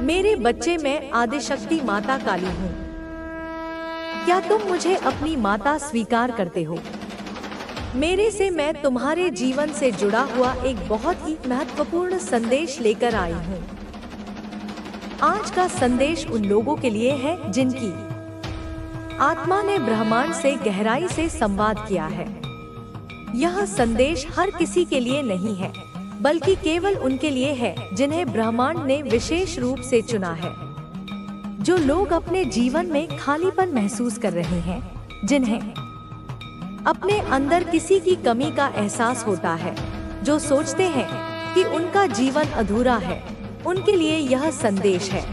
मेरे बच्चे, मैं आदिशक्ति माता काली हूँ। क्या तुम मुझे अपनी माता स्वीकार करते हो? मेरे से मैं तुम्हारे जीवन से जुड़ा हुआ एक बहुत ही महत्वपूर्ण संदेश लेकर आई हूँ। आज का संदेश उन लोगों के लिए है जिनकी आत्मा ने ब्रह्मांड से गहराई से संवाद किया है। यह संदेश हर किसी के लिए नहीं है, बल्कि केवल उनके लिए है जिन्हें ब्रह्मांड ने विशेष रूप से चुना है। जो लोग अपने जीवन में खालीपन महसूस कर रहे हैं, जिन्हें अपने अंदर किसी की कमी का एहसास होता है, जो सोचते हैं कि उनका जीवन अधूरा है, उनके लिए यह संदेश है।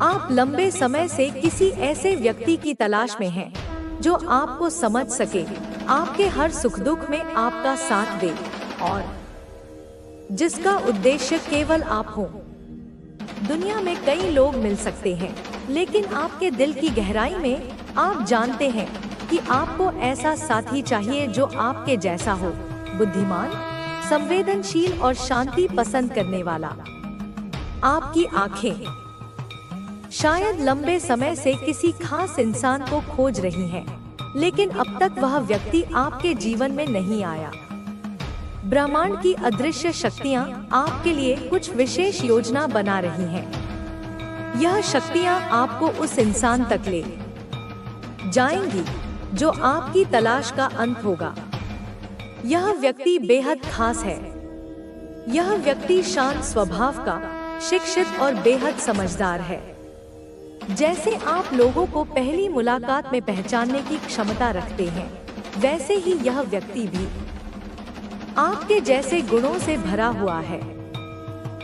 आप लंबे समय से किसी ऐसे व्यक्ति की तलाश में हैं, जो आपको समझ सके, आपके हर सुख दुख में आपका साथ दे और जिसका उद्देश्य केवल आप हो। दुनिया में कई लोग मिल सकते हैं, लेकिन आपके दिल की गहराई में आप जानते हैं कि आपको ऐसा साथी चाहिए जो आपके जैसा हो, बुद्धिमान, संवेदनशील और शांति पसंद करने वाला। आपकी आंखें शायद लंबे समय से किसी खास इंसान को खोज रही हैं, लेकिन अब तक वह व्यक्ति आपके जीवन में नहीं आया। ब्रह्मांड की अदृश्य शक्तियाँ आपके लिए कुछ विशेष योजना बना रही हैं। यह शक्तियाँ आपको उस इंसान तक ले जाएंगी जो आपकी तलाश का अंत होगा। यह व्यक्ति बेहद खास है। यह व्यक्ति शांत स्वभाव का, शिक्षित और बेहद समझदार है। जैसे आप लोगों को पहली मुलाकात में पहचानने की क्षमता रखते हैं, वैसे ही यह व्यक्ति भी आपके जैसे गुणों से भरा हुआ है।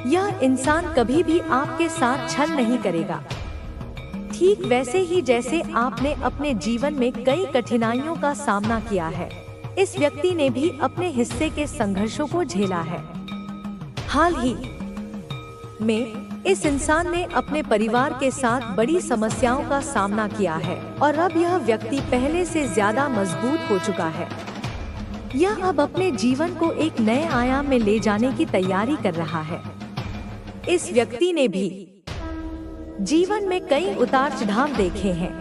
यह इंसान कभी भी आपके साथ छल नहीं करेगा, ठीक वैसे ही जैसे आपने अपने जीवन में कई कठिनाइयों का सामना किया है। इस व्यक्ति ने भी अपने हिस्से के संघर्षों को झेला है। हाल ही में इस इंसान ने अपने परिवार के साथ बड़ी समस्याओं का सामना किया है और अब यह व्यक्ति पहले से ज्यादा मजबूत हो चुका है। यह अब अपने जीवन को एक नए आयाम में ले जाने की तैयारी कर रहा है। इस व्यक्ति ने भी जीवन में कई उतार चढ़ाव देखे हैं।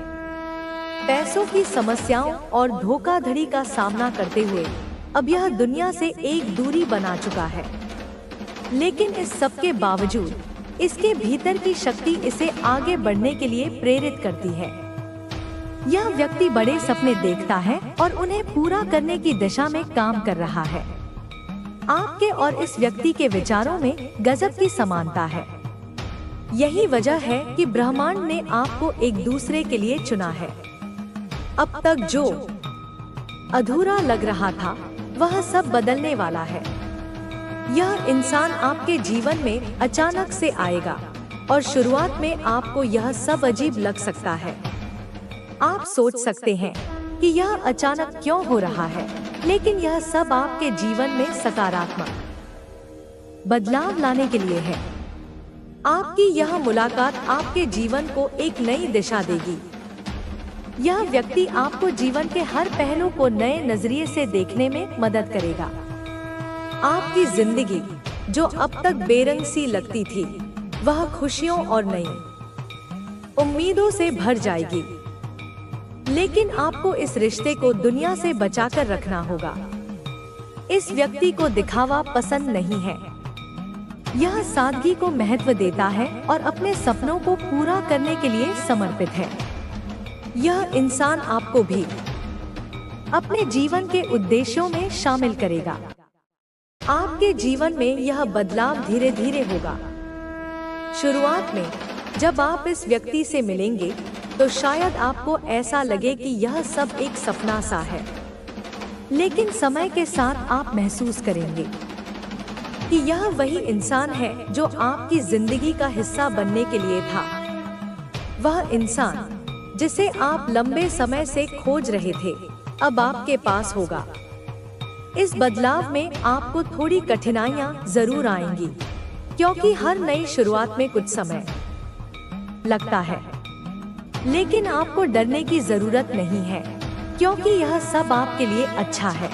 पैसों की समस्याओं और धोखाधड़ी का सामना करते हुए अब यह दुनिया से एक दूरी बना चुका है। लेकिन इस सब के बावजूद इसके भीतर की शक्ति इसे आगे बढ़ने के लिए प्रेरित करती है। यह व्यक्ति बड़े सपने देखता है और उन्हें पूरा करने की दिशा में काम कर रहा है। आपके और इस व्यक्ति के विचारों में गजब की समानता है। यही वजह है कि ब्रह्मांड ने आपको एक दूसरे के लिए चुना है। अब तक जो अधूरा लग रहा था, वह सब बदलने वाला है। यह इंसान आपके जीवन में अचानक से आएगा और शुरुआत में आपको यह सब अजीब लग सकता है। आप सोच सकते हैं कि यह अचानक क्यों हो रहा है, लेकिन यह सब आपके जीवन में सकारात्मक बदलाव लाने के लिए है। आपकी यह मुलाकात आपके जीवन को एक नई दिशा देगी। यह व्यक्ति आपको जीवन के हर पहलू को नए नजरिए से देखने में मदद करेगा। आपकी जिंदगी जो अब तक बेरंग सी लगती थी, वह खुशियों और नई उम्मीदों से भर जाएगी। लेकिन आपको इस रिश्ते को दुनिया से बचाकर रखना होगा। इस व्यक्ति को दिखावा पसंद नहीं है। यह सादगी को महत्व देता है और अपने सपनों को पूरा करने के लिए समर्पित है। यह इंसान आपको भी अपने जीवन के उद्देश्यों में शामिल करेगा। आपके जीवन में यह बदलाव धीरे धीरे होगा। शुरुआत में जब आप इस व्यक्ति से मिलेंगे, तो शायद आपको ऐसा लगे कि यह सब एक सपना सा है। लेकिन समय के साथ आप महसूस करेंगे कि यह वही इंसान है जो आपकी जिंदगी का हिस्सा बनने के लिए था। वह इंसान जिसे आप लंबे समय से खोज रहे थे, अब आपके पास होगा। इस बदलाव में आपको थोड़ी कठिनाइयां जरूर आएंगी, क्योंकि हर नई शुरुआत में कुछ समय लगता है। लेकिन आपको डरने की जरूरत नहीं है, क्योंकि यह सब आपके लिए अच्छा है।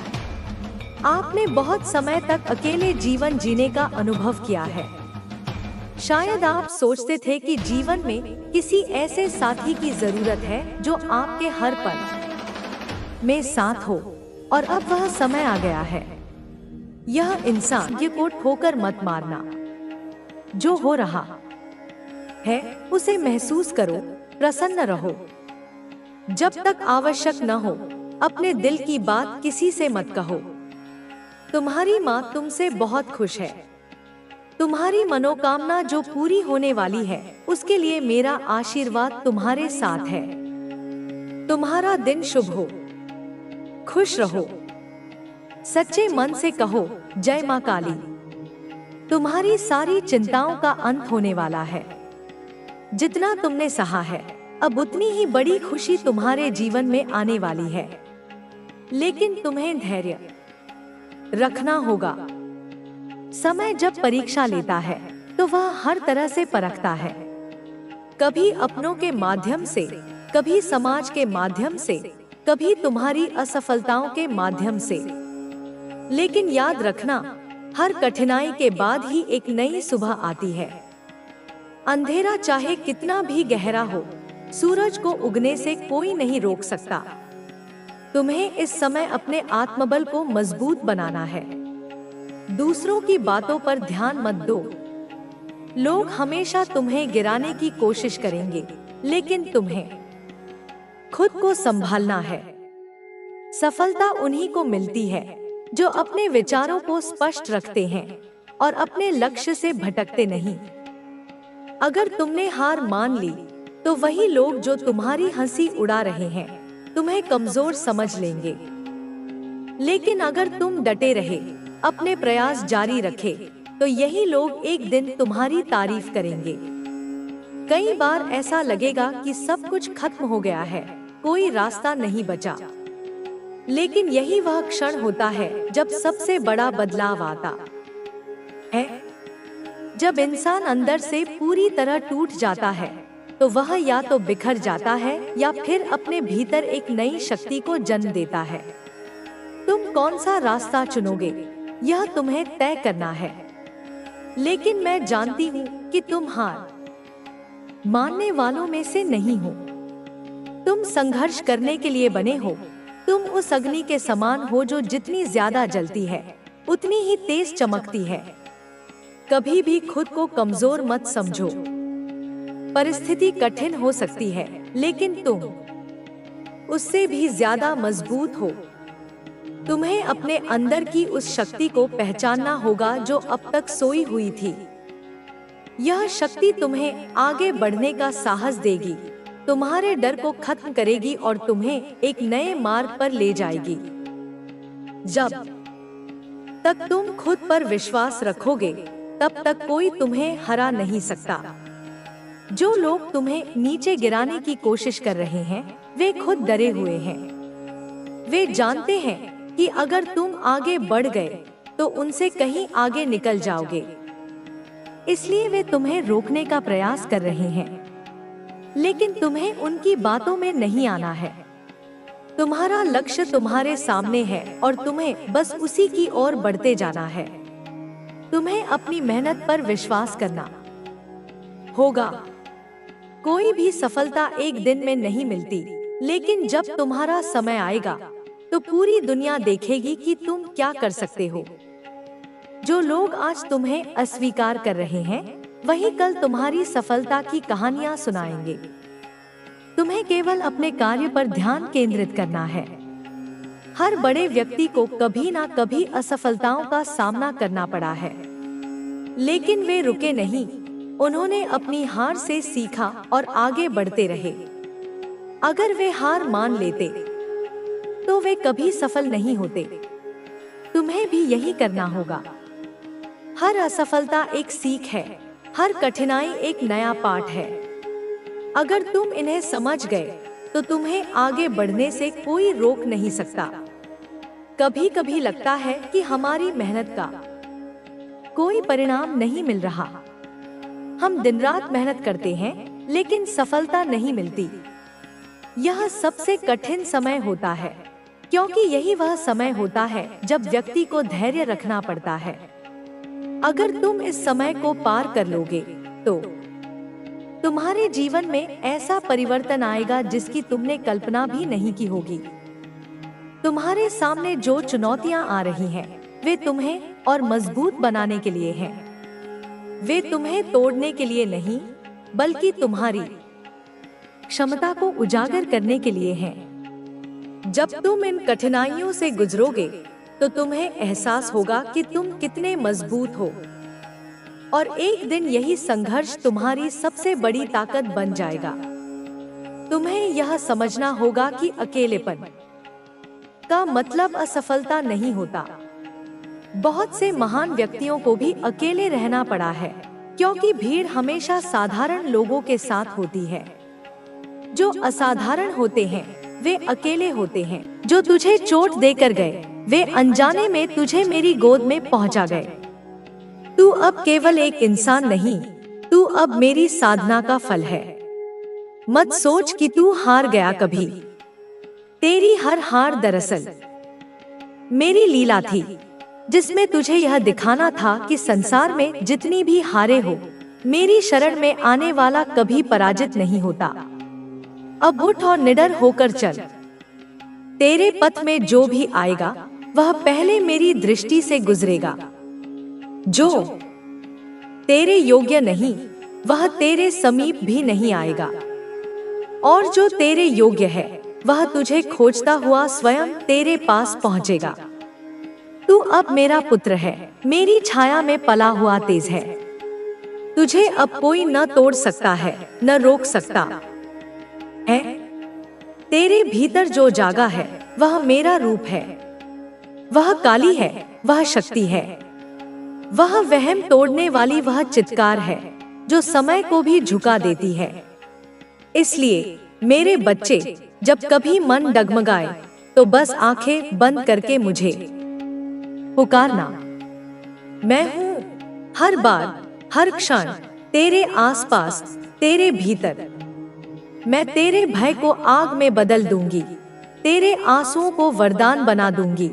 आपने बहुत समय तक अकेले जीवन जीने का अनुभव किया है। शायद आप सोचते थे कि जीवन में किसी ऐसे साथी की जरूरत है जो आपके हर पल में साथ हो, और अब वह समय आ गया है। यह इंसान ये को ठोकर मत मारना। जो हो रहा है उसे महसूस करो, प्रसन्न रहो। जब तक आवश्यक न हो, अपने दिल की बात किसी से मत कहो। तुम्हारी माँ तुमसे बहुत खुश है। तुम्हारी मनोकामना जो पूरी होने वाली है, उसके लिए मेरा आशीर्वाद तुम्हारे साथ है। तुम्हारा दिन शुभ हो, खुश रहो। सच्चे मन से कहो जय माँ काली। तुम्हारी सारी चिंताओं का अंत होने वाला है। जितना तुमने सहा है, अब उतनी ही बड़ी खुशी तुम्हारे जीवन में आने वाली है। लेकिन तुम्हें धैर्य रखना होगा। समय जब परीक्षा लेता है तो वह हर तरह से परखता है, कभी अपनों के माध्यम से, कभी समाज के माध्यम से, कभी तुम्हारी असफलताओं के माध्यम से। लेकिन याद रखना, हर कठिनाई के बाद ही एक नई सुबह आती है। अंधेरा चाहे कितना भी गहरा हो, सूरज को उगने से कोई नहीं रोक सकता। तुम्हें इस समय अपने आत्मबल को मजबूत बनाना है। दूसरों की बातों पर ध्यान मत दो। लोग हमेशा तुम्हें गिराने की कोशिश करेंगे, लेकिन तुम्हें खुद को संभालना है। सफलता उन्हीं को मिलती है जो अपने विचारों को स्पष्ट रखते हैं और अपने लक्ष्य से भटकते नहीं। अगर तुमने हार मान ली, तो वही लोग जो तुम्हारी हंसी उड़ा रहे हैं, तुम्हें कमजोर समझ लेंगे। लेकिन अगर तुम डटे रहे, अपने प्रयास जारी रखे, तो यही लोग एक दिन तुम्हारी तारीफ करेंगे। कई बार ऐसा लगेगा कि सब कुछ खत्म हो गया है, कोई रास्ता नहीं बचा। लेकिन यही वह क्षण होता है जब सबसे बड़ा बदलाव आता है। जब इंसान अंदर से पूरी तरह टूट जाता है, तो वह या तो बिखर जाता है या फिर अपने भीतर एक नई शक्ति को जन्म देता है। तुम कौन सा रास्ता चुनोगे, यह तुम्हें तय करना है। लेकिन मैं जानती हूँ कि तुम हार मानने वालों में से नहीं हो। तुम संघर्ष करने के लिए बने हो। तुम उस अग्नि के समान हो जो जितनी ज्यादा जलती है, उतनी ही तेज चमकती है। कभी भी खुद को कमजोर मत समझो। परिस्थिति कठिन हो सकती है, लेकिन तुम उससे भी ज्यादा मजबूत हो। तुम्हें अपने अंदर की उस शक्ति को पहचानना होगा जो अब तक सोई हुई थी। यह शक्ति तुम्हें आगे बढ़ने का साहस देगी, तुम्हारे डर को खत्म करेगी और तुम्हें एक नए मार्ग पर ले जाएगी। जब तक तुम खुद पर विश्वास रखोगे, तब तक कोई तुम्हें हरा नहीं सकता। जो लोग तुम्हें नीचे गिराने की कोशिश कर रहे हैं, वे खुद डरे हुए हैं। वे जानते हैं कि अगर तुम आगे बढ़ गए तो उनसे कहीं आगे निकल जाओगे। इसलिए वे तुम्हें रोकने का प्रयास कर रहे हैं, लेकिन तुम्हें उनकी बातों में नहीं आना है। तुम्हारा लक्ष्य तुम्हारे सामने है और तुम्हें बस उसी की ओर बढ़ते जाना है। तुम्हें अपनी मेहनत पर विश्वास करना होगा। कोई भी सफलता एक दिन में नहीं मिलती, लेकिन जब तुम्हारा समय आएगा तो पूरी दुनिया देखेगी कि तुम क्या कर सकते हो। जो लोग आज तुम्हें अस्वीकार कर रहे हैं, वही कल तुम्हारी सफलता की कहानियां सुनाएंगे। तुम्हें केवल अपने कार्य पर ध्यान केंद्रित करना है। हर बड़े व्यक्ति को कभी ना कभी असफलताओं का सामना करना पड़ा है, लेकिन वे रुके नहीं। उन्होंने अपनी हार से सीखा और आगे बढ़ते रहे। अगर वे हार मान लेते तो वे कभी सफल नहीं होते। तुम्हें भी यही करना होगा। हर असफलता एक सीख है, हर कठिनाई एक नया पाठ है। अगर तुम इन्हें समझ गए, तो तुम्हें आगे बढ़ने से कोई रोक नहीं सकता। कभी कभी लगता है कि हमारी मेहनत का कोई परिणाम नहीं मिल रहा। हम दिन रात मेहनत करते हैं, लेकिन सफलता नहीं मिलती। यह सबसे कठिन समय होता है, क्योंकि यही वह समय होता है जब व्यक्ति को धैर्य रखना पड़ता है। अगर तुम इस समय को पार कर लोगे, तो तुम्हारे जीवन में ऐसा परिवर्तन आएगा जिसकी तुमने कल्पना भी नहीं की होगी। तुम्हारे सामने जो चुनौतियां आ रही हैं, वे तुम्हें और मजबूत बनाने के लिए हैं। वे तुम्हें तोड़ने के लिए नहीं, बल्कि तुम्हारी क्षमता को उजागर करने के लिए हैं। जब तुम इन कठिनाइयों से गुजरोगे, तो तुम्हें एहसास होगा कि तुम कितने मजबूत हो, और एक दिन यही संघर्ष तुम्हारी सबसे बड़ी ताकत बन जाएगा। तुम्हें यह समझना होगा कि अकेलेपन का मतलब असफलता नहीं होता। बहुत से महान व्यक्तियों को भी अकेले रहना पड़ा है, क्योंकि भीड़ हमेशा साधारण लोगों के साथ होती है। जो असाधारण होते हैं, वे अकेले होते हैं। जो तुझे चोट देकर गए, वे अनजाने में तुझे मेरी गोद में पहुंचा गए। तू अब केवल एक इंसान नहीं, तू अब मेरी साधना का फल है। मत सोच कि तू हार गया कभी। तेरी हर हार दरअसल मेरी लीला थी, जिसमें तुझे यह दिखाना था कि संसार में जितनी भी हारे हो, मेरी शरण में आने वाला कभी पराजित नहीं होता। अब उठ और निडर होकर चल। तेरे पथ में जो भी आएगा, वह पहले मेरी दृष्टि से गुजरेगा। जो तेरे योग्य नहीं, वह तेरे समीप भी नहीं आएगा, और जो तेरे योग्य है, वह तुझे खोजता हुआ स्वयं तेरे पास पहुंचेगा। तू अब मेरा पुत्र है, मेरी छाया में पला हुआ तेज है। तुझे अब कोई न तोड़ सकता है, न रोक सकता है। तेरे भीतर जो जागा है, वह मेरा रूप है। वह काली है, वह शक्ति है। वह वहम तोड़ने वाली वह चित्कार है, जो समय को भी झुका देती है। इसलिए मेरे बच्चे, जब कभी मन डगमगाए, तो बस आंखें बंद करके मुझे पुकारना। मैं हूँ हर बार, हर क्षण तेरे आसपास, तेरे भीतर। मैं तेरे भय को आग में बदल दूंगी, तेरे आंसुओं को वरदान बना दूंगी,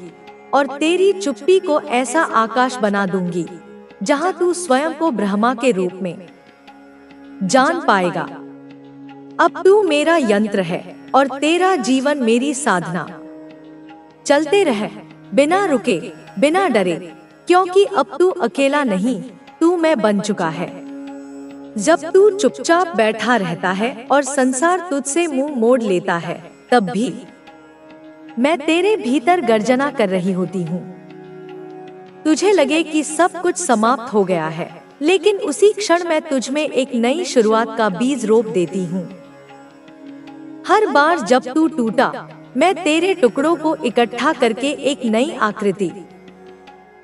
और तेरी चुप्पी को ऐसा आकाश बना दूंगी, जहां तू स्वयं को ब्रह्मा के रूप में जान पाएगा। अब तू मेरा यंत्र है, और तेरा जीवन मेरी साधना। चलते रह, बिना रुके, बिना डरे, क्योंकि अब तू अकेला नहीं, तू मैं बन चुका है। जब तू चुपचाप बैठा रहता है और संसार तुझसे मुंह मोड़ लेता है, तब भी मैं तेरे भीतर गर्जना कर रही होती हूँ। तुझे लगे कि सब कुछ समाप्त हो गया है, लेकिन उसी क्षण मैं तुझ में एक नई शुरुआत का बीज रोप देती हूँ। हर बार जब तू टूटा, मैं तेरे टुकड़ों को इकट्ठा करके एक नई आकृति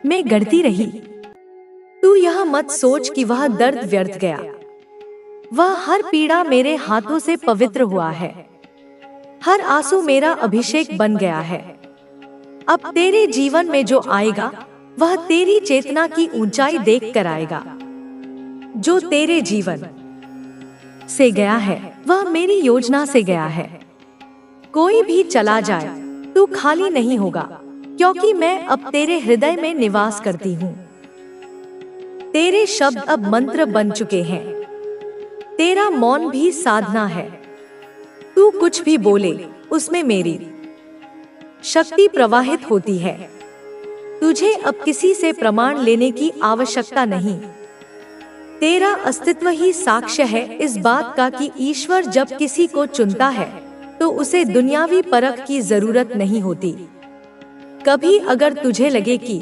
में गढ़ती रही। तू यह मत सोच कि वह दर्द व्यर्थ गया। वह हर पीड़ा मेरे हाथों से पवित्र हुआ है। हर आंसू मेरा अभिषेक बन गया है। अब तेरे जीवन में जो आएगा, वह तेरी चेतना की ऊंचाई देख कर आएगा। जो तेरे जीवन से गया है, वह मेरी योजना से गया है। कोई भी चला जाए, तू खाली नहीं होगा, क्योंकि मैं अब तेरे हृदय में निवास करती हूँ। तेरे शब्द अब मंत्र बन चुके हैं। तेरा मौन भी साधना है। तू कुछ भी बोले, उसमें मेरी शक्ति प्रवाहित होती है। तुझे अब किसी से प्रमाण लेने की आवश्यकता नहीं। तेरा अस्तित्व ही साक्ष्य है इस बात का कि ईश्वर जब किसी को चुनता है, तो उसे दुनियावी परख की जरूरत नहीं होती। कभी अगर तुझे लगे कि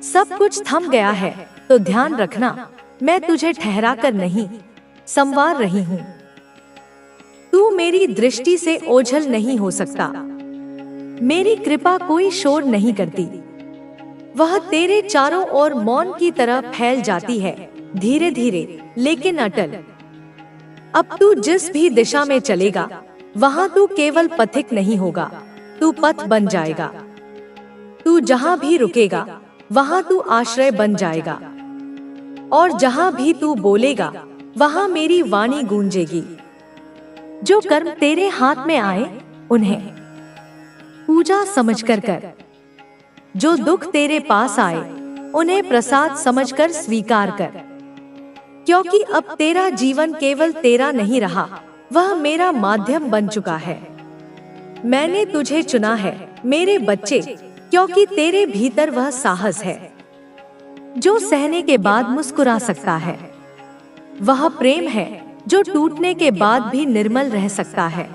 सब कुछ थम गया है, तो ध्यान रखना, मैं तुझे ठहरा कर नहीं, संवार रही हूँ। तू मेरी दृष्टि से ओझल नहीं हो सकता। मेरी कृपा कोई शोर नहीं करती। वह तेरे चारों ओर मौन की तरह फैल जाती है, धीरे धीरे लेकिन अटल। अब तू जिस भी दिशा में चलेगा, वहां तू केवल पथिक नहीं होगा, तू पथ बन जाएगा। तू जहां भी रुकेगा, वहां तू आश्रय बन जाएगा, और जहां भी तू बोलेगा, वहां मेरी वाणी गूंजेगी। जो कर्म तेरे हाथ में आए, उन्हें पूजा समझकर कर। जो दुख तेरे पास आए, उन्हें प्रसाद समझकर स्वीकार कर। क्योंकि अब तेरा जीवन केवल तेरा नहीं रहा, वह मेरा माध्यम बन चुका है। मैंने तुझे चुना है मेरे बच्चे, क्योंकि तेरे भीतर वह साहस है जो सहने के बाद मुस्कुरा सकता है। वह प्रेम है जो टूटने के बाद भी निर्मल रह सकता है।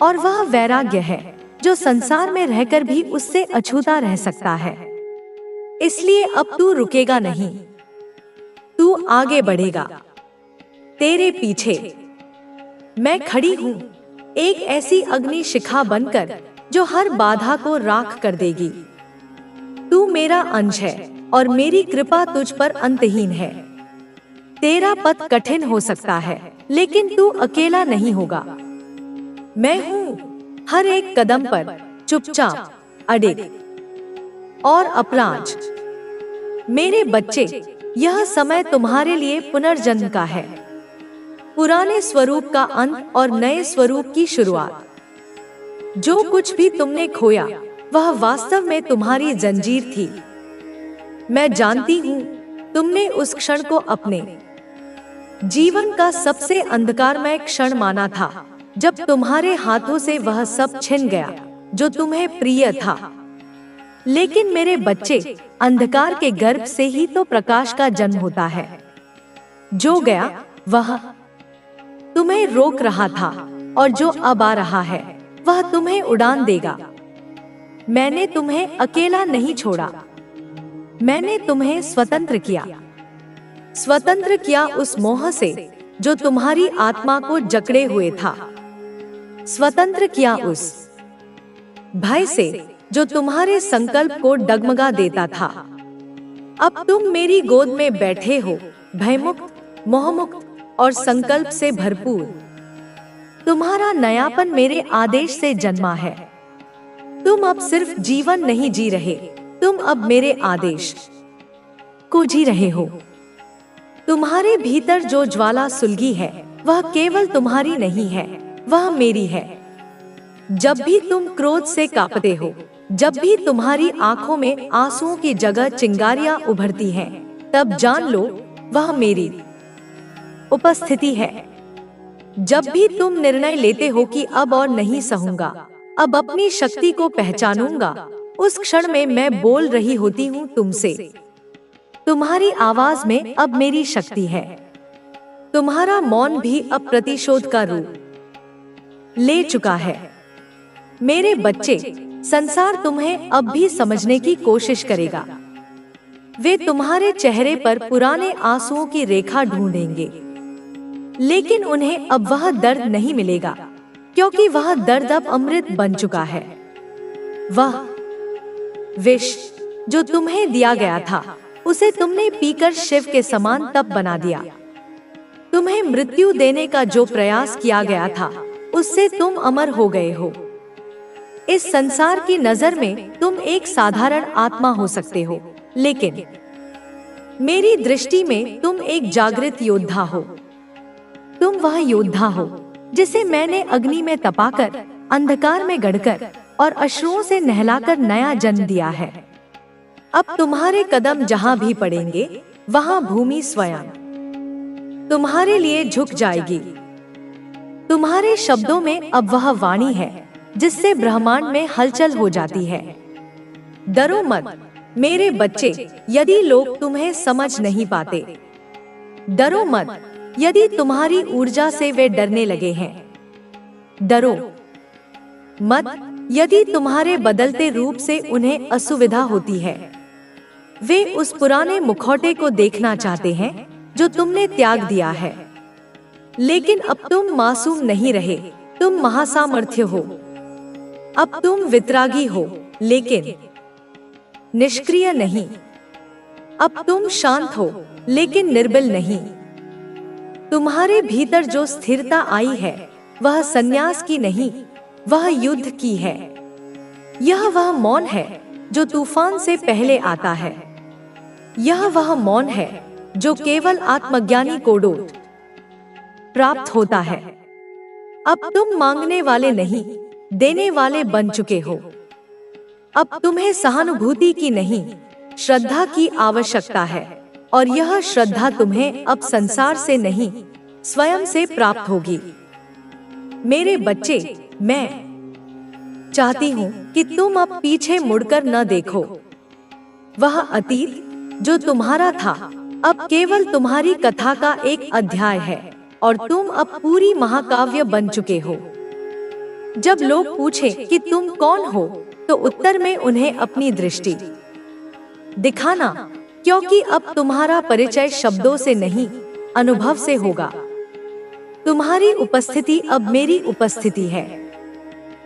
और वह वैराग्य है जो संसार में रहकर भी उससे अछूता रह सकता है। इसलिए अब तू रुकेगा नहीं, तू आगे बढ़ेगा। तेरे पीछे मैं खड़ी हूँ, एक ऐसी अग्नि शिखा बनकर जो हर बाधा को राख कर देगी। तू मेरा अंश है और मेरी कृपा तुझ पर अंतहीन है। तेरा पथ कठिन हो सकता है, लेकिन तू अकेला नहीं होगा। मैं हूँ हर एक कदम पर चुपचाप, अडिग और अपराज। मेरे बच्चे, यह समय तुम्हारे लिए पुनर्जन्म का है, पुराने स्वरूप का अंत और नए स्वरूप की शुरुआत। जो कुछ भी तुमने खोया वह वास्तव में तुम्हारी जंजीर थी। मैं जानती हूँ तुमने उस क्षण को अपने जीवन का सबसे अंधकारमय क्षण माना था, जब तुम्हारे हाथों से वह सब छिन गया जो तुम्हें प्रिय था। लेकिन मेरे बच्चे, अंधकार के गर्भ से ही तो प्रकाश का जन्म होता है। जो गया वह तुम्हें रोक रहा था, और जो अब आ रहा है वह तुम्हें उड़ान देगा। मैंने तुम्हें अकेला नहीं छोड़ा, मैंने तुम्हें स्वतंत्र किया उस मोह से जो तुम्हारी आत्मा को जकड़े हुए था। स्वतंत्र किया उस भय से जो तुम्हारे संकल्प को डगमगा देता था। अब तुम मेरी गोद में बैठे हो, भयमुक्त, मोहमुक्त और संकल्प से भरपूर। तुम्हारा नयापन मेरे आदेश से जन्मा है। तुम अब सिर्फ जीवन नहीं जी रहे, तुम अब मेरे आदेश को जी रहे हो। तुम्हारे भीतर जो ज्वाला सुलगी है वह केवल तुम्हारी नहीं है, वह मेरी है। जब भी तुम क्रोध से कांपते हो, जब भी तुम्हारी आंखों में आंसुओं की जगह चिंगारियां उभरती हैं, तब जान लो वह मेरी उपस्थिति है। जब भी तुम निर्णय लेते हो कि अब और नहीं सहूंगा, अब अपनी शक्ति को पहचानूंगा, उस क्षण में मैं बोल रही होती हूँ तुमसे। तुम्हारी आवाज में अब मेरी शक्ति है। तुम्हारा मौन भी अब प्रतिशोध का रूप ले चुका है। मेरे बच्चे, संसार तुम्हें अब भी समझने की कोशिश करेगा। वे तुम्हारे चेहरे पर पुराने आंसुओं की रेखा ढूंढेंगे, लेकिन उन्हें अब वह दर्द नहीं मिलेगा, क्योंकि वह दर्द अब अमृत बन चुका है। वह विष जो तुम्हें दिया गया था, उसे तुमने पीकर शिव के समान तप बना दिया। तुम्हें मृत्यु देने का जो प्रयास किया गया था, उससे तुम अमर हो गए हो। इस संसार की नजर में तुम एक साधारण आत्मा हो सकते हो, लेकिन मेरी दृष्टि में तुम एक जागृत योद्धा हो। तुम वह योद्धा हो जिसे मैंने अग्नि में तपाकर, अंधकार में गढ़कर और अश्रुओं से नहलाकर नया जन्म दिया है। अब तुम्हारे कदम जहां भी पड़ेंगे, वहां भूमि स्वयं तुम्हारे लिए झुक जाएगी। तुम्हारे शब्दों में अब वह वाणी है जिससे ब्रह्मांड में हलचल हो जाती है। डरो मत मेरे बच्चे, यदि लोग तुम्हें समझ नहीं पाते। डरो मत यदि तुम्हारी ऊर्जा से वे डरने लगे हैं। डरो मत यदि तुम्हारे बदलते रूप से उन्हें असुविधा होती है। वे उस पुराने मुखौटे को देखना चाहते हैं जो तुमने त्याग दिया है। लेकिन अब तुम मासूम नहीं रहे, तुम महासामर्थ्य हो। अब तुम वितरागी हो, लेकिन निष्क्रिय नहीं। अब तुम शांत हो, लेकिन निर्बल नहीं। तुम्हारे भीतर जो स्थिरता आई है, वह संन्यास की नहीं, वह युद्ध की है। यह वह मौन है जो तूफान से पहले आता है। यह वह मौन है जो केवल आत्मज्ञानी को डोट प्राप्त होता है। अब तुम मांगने वाले नहीं, देने वाले बन चुके हो। अब तुम्हें सहानुभूति की नहीं, श्रद्धा की आवश्यकता है। और यह श्रद्धा तुम्हें अब संसार से नहीं, स्वयं से प्राप्त होगी। मेरे बच्चे, मैं चाहती हूँ कि तुम अब पीछे मुड़कर न देखो। वह अतीत जो तुम्हारा था अब केवल तुम्हारी कथा का एक अध्याय है और तुम अब पूरी महाकाव्य बन चुके हो। जब लोग पूछे कि तुम कौन हो, तो उत्तर में उन्हें अपनी दृष्टि दिखाना, क्योंकि अब तुम्हारा परिचय शब्दों से नहीं, अनुभव से होगा। तुम्हारी उपस्थिति अब मेरी उपस्थिति है।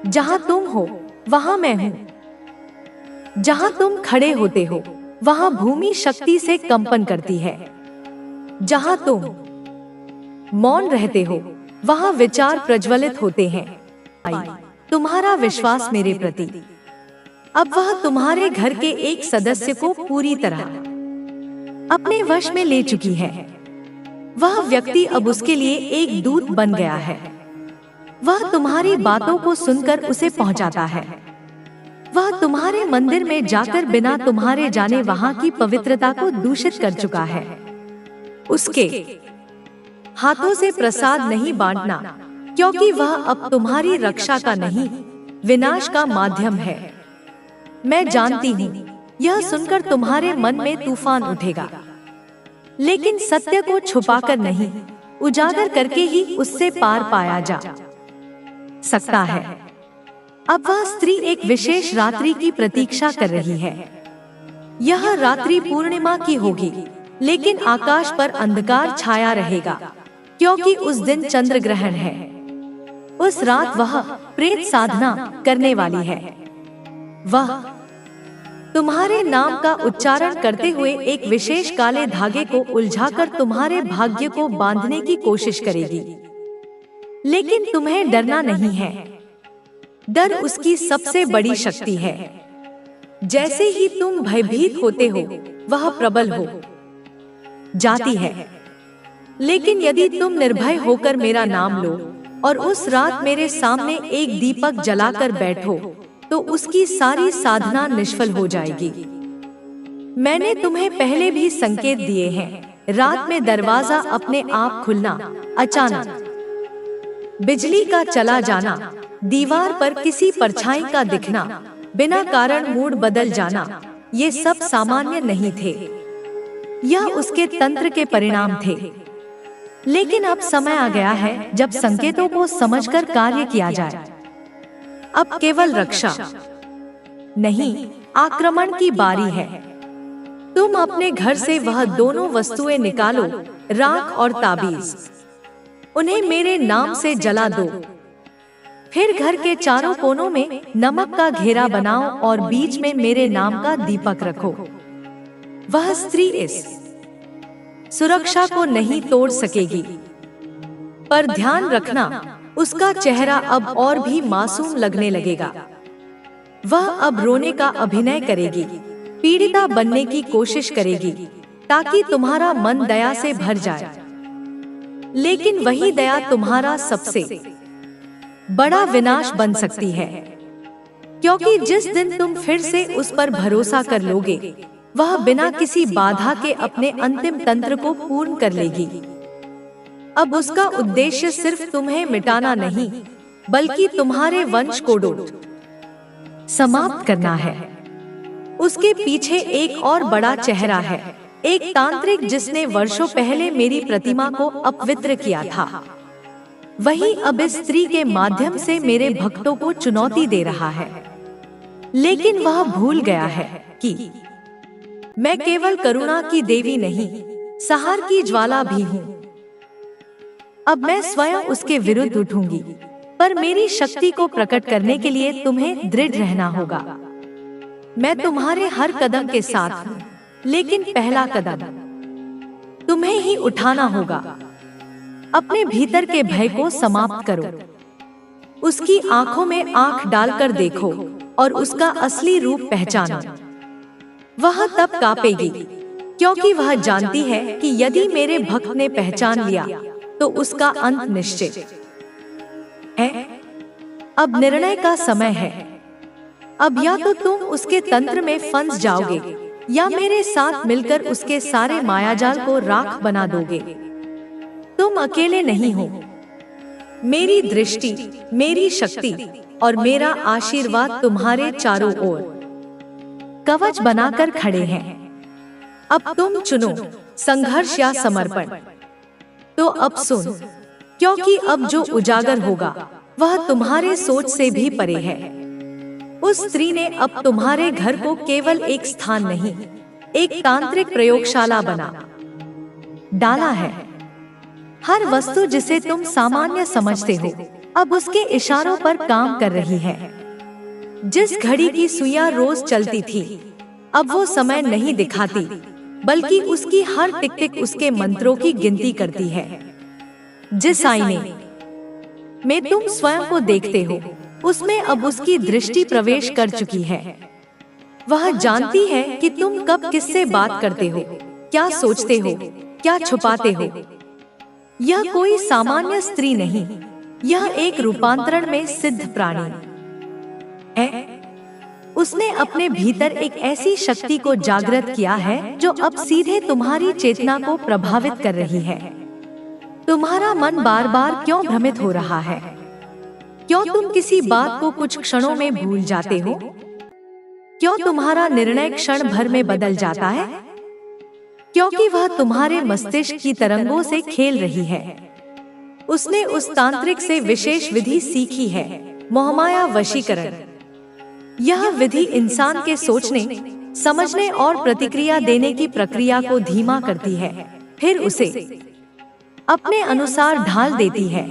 जहां तुम हो वहां मैं हूं। जहां तुम खड़े होते हो वहां भूमि शक्ति से कंपन करती है। जहां तुम मौन रहते हो वहां विचार प्रज्वलित होते हैं। तुम्हारा विश्वास मेरे प्रति अब वह तुम्हारे घर के एक सदस्य को पूरी तरह अपने वश में ले चुकी है। वह व्यक्ति अब उसके लिए एक दूत बन गया है। वह तुम्हारी बातों को सुनकर उसे पहुंचाता है। वह तुम्हारे मंदिर में जाकर बिना तुम्हारे जाने वहां की पवित्रता को दूषित कर चुका है। उसके हाथों से प्रसाद नहीं बांटना, क्योंकि वह अब तुम्हारी रक्षा का नहीं, विनाश का माध्यम है। मैं जानती हूँ यह सुनकर तुम्हारे मन में तूफान उठेगा, लेकिन सत्य को छुपाकर नहीं, उजागर करके ही उससे पार पाया जा सकता है। अब वह स्त्री एक विशेष रात्रि की प्रतीक्षा कर रही है। यह रात्रि पूर्णिमा की होगी, लेकिन आकाश पर अंधकार छाया रहेगा, क्योंकि उस दिन चंद्र ग्रहण है। उस रात वह प्रेत साधना करने वाली है। वह तुम्हारे नाम का उच्चारण करते हुए एक विशेष काले धागे को उलझाकर तुम्हारे भाग्य को बांधने की कोशिश करेगी। लेकिन तुम्हें डरना नहीं है। डर उसकी सबसे बड़ी शक्ति है। जैसे ही तुम भयभीत होते हो, वह प्रबल हो जाती है। लेकिन यदि तुम निर्भय होकर मेरा नाम लो और उस रात मेरे सामने एक दीपक जलाकर बैठो, तो उसकी सारी साधना निष्फल हो जाएगी। मैंने तुम्हें पहले भी संकेत दिए हैं। रात में दरवाजा अपने आप खुलना, अचानक बिजली का चला जाना, दीवार पर किसी परछाई का दिखना, बिना कारण मूड बदल जाना, ये सब सामान्य नहीं थे। यह उसके तंत्र के परिणाम थे। लेकिन अब समय आ गया है जब संकेतों को समझकर कार्य किया जाए। अब केवल रक्षा नहीं, आक्रमण की बारी है। तुम अपने घर से वह दोनों वस्तुएं निकालो, राख और ताबीज। उन्हें मेरे नाम से जला दो। फिर घर के चारों कोनों में नमक का घेरा बनाओ और बीच में मेरे नाम का दीपक रखो। वह स्त्री इस सुरक्षा को नहीं तोड़ सकेगी, पर ध्यान रखना, उसका चेहरा अब और भी मासूम लगने लगेगा। वह अब रोने का अभिनय करेगी, पीड़िता बनने की कोशिश करेगी, ताकि तुम्हारा मन दया से भर जाए। लेकिन वही दया तुम्हारा सबसे बड़ा विनाश बन सकती है, क्योंकि जिस दिन तुम फिर से उस पर भरोसा कर लोगे, वह बिना किसी बाधा के अपने अंतिम तंत्र को पूर्ण कर लेगी। अब उसका उद्देश्य सिर्फ तुम्हें मिटाना नहीं, बल्कि तुम्हारे वंश को समाप्त करना है। उसके पीछे एक और बड़ा चेहरा है, एक तांत्रिक जिसने वर्षों पहले मेरी प्रतिमा को अपवित्र किया था। वही अब इस स्त्री के माध्यम से मेरे भक्तों को चुनौती दे रहा है। लेकिन वह भूल गया है कि मैं केवल करुणा की देवी नहीं, सहार की ज्वाला भी हूँ। अब मैं स्वयं उसके विरुद्ध उठूंगी, पर मेरी शक्ति को प्रकट करने के लिए तुम्हें दृढ़ रहना होगा। मैं तुम्हारे हर कदम के साथ हूँ, लेकिन पहला कदम तुम्हें ही उठाना होगा। अपने भीतर के भय को समाप्त करो। उसकी आंखों में आंख डालकर देखो और उसका असली रूप पहचानो। वह तब कांपेगी, क्योंकि वह जानती है कि यदि मेरे भक्त ने पहचान लिया तो उसका अंत निश्चित है। अब निर्णय का समय है। अब या तो तुम उसके तंत्र में फंस जाओगे या मेरे साथ मिलकर उसके सारे मायाजाल को राख बना दोगे? तुम अकेले नहीं हो। मेरी दृष्टि, मेरी शक्ति और मेरा आशीर्वाद तुम्हारे चारों ओर कवच बनाकर खड़े हैं। अब तुम चुनो, संघर्ष या समर्पण। तो अब सुन, क्योंकि अब जो उजागर होगा वह तुम्हारे सोच से भी परे है। उस स्त्री ने अब तुम्हारे घर को केवल एक स्थान नहीं, एक तांत्रिक प्रयोगशाला बना डाला है। हर वस्तु जिसे तुम सामान्य समझते हो अब उसके इशारों पर काम कर रही है। जिस घड़ी की सुइयां रोज चलती थी, अब वो समय नहीं दिखाती, बल्कि उसकी हर टिक टिक उसके मंत्रों की गिनती करती है। जिस आईने में तुम स्वयं को देखते हो, उसमें अब उसकी दृष्टि प्रवेश कर चुकी है। वह जानती है कि तुम कब किससे बात करते हो, क्या सोचते हो, क्या छुपाते हो। यह कोई सामान्य स्त्री नहीं, यह एक रूपांतरण में सिद्ध प्राणी है। उसने अपने भीतर एक ऐसी शक्ति को जागृत किया है जो अब सीधे तुम्हारी चेतना को प्रभावित कर रही है। तुम्हारा मन बार बार क्यों भ्रमित हो रहा है? क्यों तुम किसी बात को कुछ क्षणों में भूल जाते हो? क्यों तुम्हारा निर्णय क्षण भर में बदल जाता है? क्योंकि वह तुम्हारे मस्तिष्क की तरंगों से खेल रही है। उसने उस तांत्रिक से विशेष विधि सीखी है, मोहमाया वशीकरण। यह विधि इंसान के सोचने, समझने और प्रतिक्रिया देने की प्रक्रिया को धीमा करती है, फिर उसे अपने अनुसार ढाल देती है।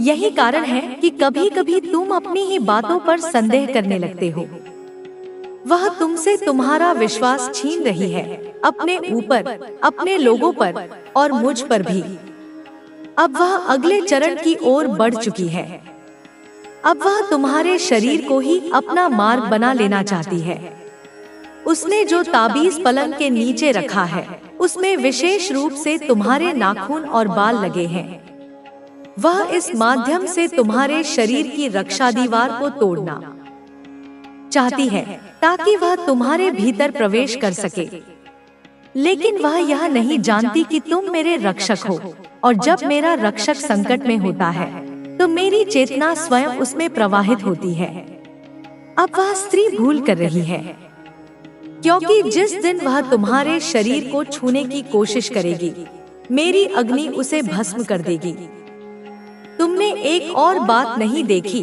यही कारण है कि कभी कभी तुम अपनी ही बातों पर संदेह करने लगते हो। वह तुमसे तुम्हारा विश्वास छीन रही है, अपने ऊपर, अपने लोगों पर और मुझ पर भी। अब वह अगले चरण की ओर बढ़ चुकी है। अब वह तुम्हारे शरीर को ही अपना मार्ग बना लेना चाहती है। उसने जो ताबीज पलंग के नीचे रखा है, उसमें विशेष रूप से तुम्हारे नाखून और बाल लगे हैं। वह इस माध्यम से तुम्हारे शरीर की रक्षा दीवार को तोड़ना चाहती है, ताकि वह तुम्हारे भीतर प्रवेश कर सके। लेकिन वह यह नहीं जानती कि तुम मेरे रक्षक हो, और जब मेरा रक्षक संकट में होता है तो मेरी चेतना स्वयं उसमें प्रवाहित होती है। अब वह स्त्री भूल कर रही है, क्योंकि जिस दिन वह तुम्हारे शरीर को छूने की कोशिश करेगी, मेरी अग्नि उसे भस्म कर देगी। तुमने एक और बात नहीं देखी,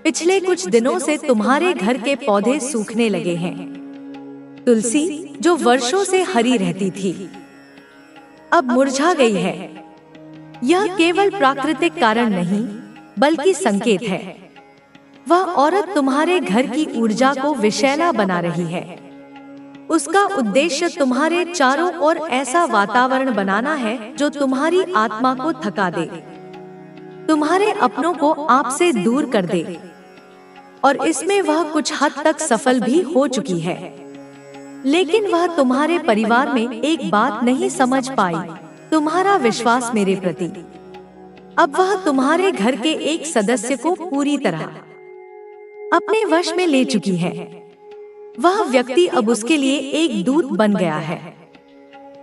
पिछले कुछ दिनों से तुम्हारे घर के पौधे सूखने लगे हैं। तुलसी, जो वर्षों से हरी रहती थी, अब मुरझा गई है। यह केवल प्राकृतिक कारण नहीं, बल्कि संकेत है। वह औरत तुम्हारे घर की ऊर्जा को विषैला बना रही है। उसका उद्देश्य तुम्हारे चारों ओर ऐसा वातावरण बनाना है जो तुम्हारी आत्मा को थका दे, तुम्हारे अपनों को आपसे दूर कर दे। और इसमें वह कुछ हद तक सफल भी हो चुकी है। लेकिन वह तुम्हारे परिवार में एक बात नहीं समझ पाई, तुम्हारा विश्वास मेरे प्रति। अब वह तुम्हारे घर के एक सदस्य को पूरी तरह अपने वश में ले चुकी है। वह व्यक्ति अब उसके लिए एक दूत बन गया है।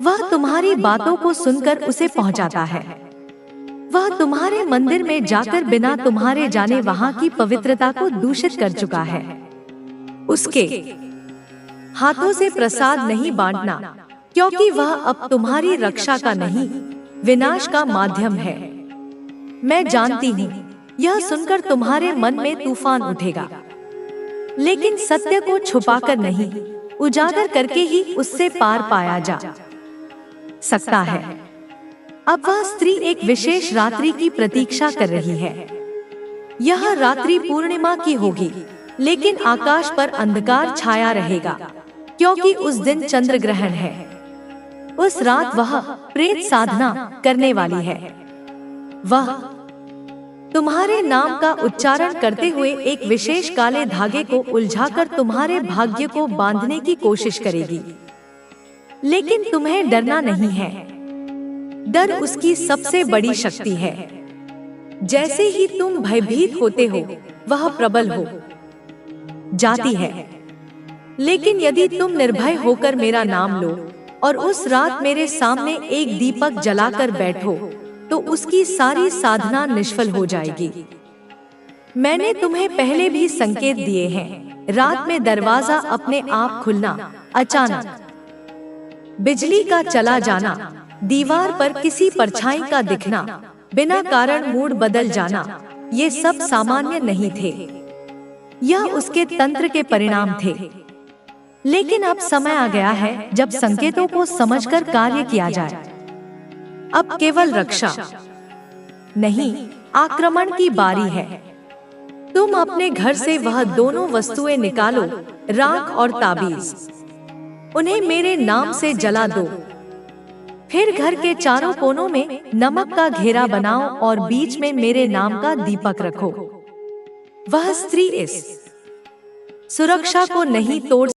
वह तुम्हारी बातों को सुनकर उसे पहुंचाता है। वह तुम्हारे मंदिर में जाकर बिना तुम्हारे जाने वहां की पवित्रता को दूषित कर चुका है। उसके हाथों से प्रसाद नहीं बांटना, क्योंकि वह अब तुम्हारी रक्षा का नहीं, विनाश का माध्यम है। मैं जानती हूँ, यह सुनकर तुम्हारे मन में तूफान उठेगा, लेकिन सत्य को छुपाकर नहीं, उजागर करके ही उससे पार पाया जा सकता है। अब वह स्त्री एक विशेष रात्रि की प्रतीक्षा कर रही है। यह रात्रि पूर्णिमा की होगी, लेकिन आकाश पर अंधकार छाया रहेगा, क्योंकि उस दिन चंद्र ग्रहण है। उस रात वह प्रेत साधना करने वाली है। वह तुम्हारे नाम का उच्चारण करते हुए एक विशेष काले धागे को उलझाकर तुम्हारे भाग्य को बांधने की कोशिश करेगी। लेकिन तुम्हें डरना नहीं है। डर उसकी सबसे बड़ी शक्ति है। जैसे ही तुम भयभीत होते हो, वह प्रबल हो जाती है। लेकिन यदि तुम निर्भय होकर मेरा नाम लो और उस रात मेरे सामने एक दीपक जलाकर बैठो, तो उसकी सारी साधना निष्फल हो जाएगी। मैंने तुम्हें पहले भी संकेत दिए हैं। रात में दरवाजा अपने आप खुलना, अचानक बिजली का चला जाना, दीवार पर किसी परछाई का दिखना, बिना कारण मूड बदल जाना, ये सब सामान्य नहीं थे। यह उसके तंत्र के परिणाम थे। लेकिन अब समय आ गया है जब संकेतों को समझकर कार्य किया जाए। अब केवल रक्षा नहीं, आक्रमण की बारी है। तुम अपने घर से वह दोनों वस्तुएं निकालो, राख और ताबीज। उन्हें मेरे नाम से जला दो। फिर घर के चारों कोनों में नमक का घेरा बनाओ और बीच में मेरे नाम का दीपक रखो। वह स्त्री इस सुरक्षा को नहीं तोड़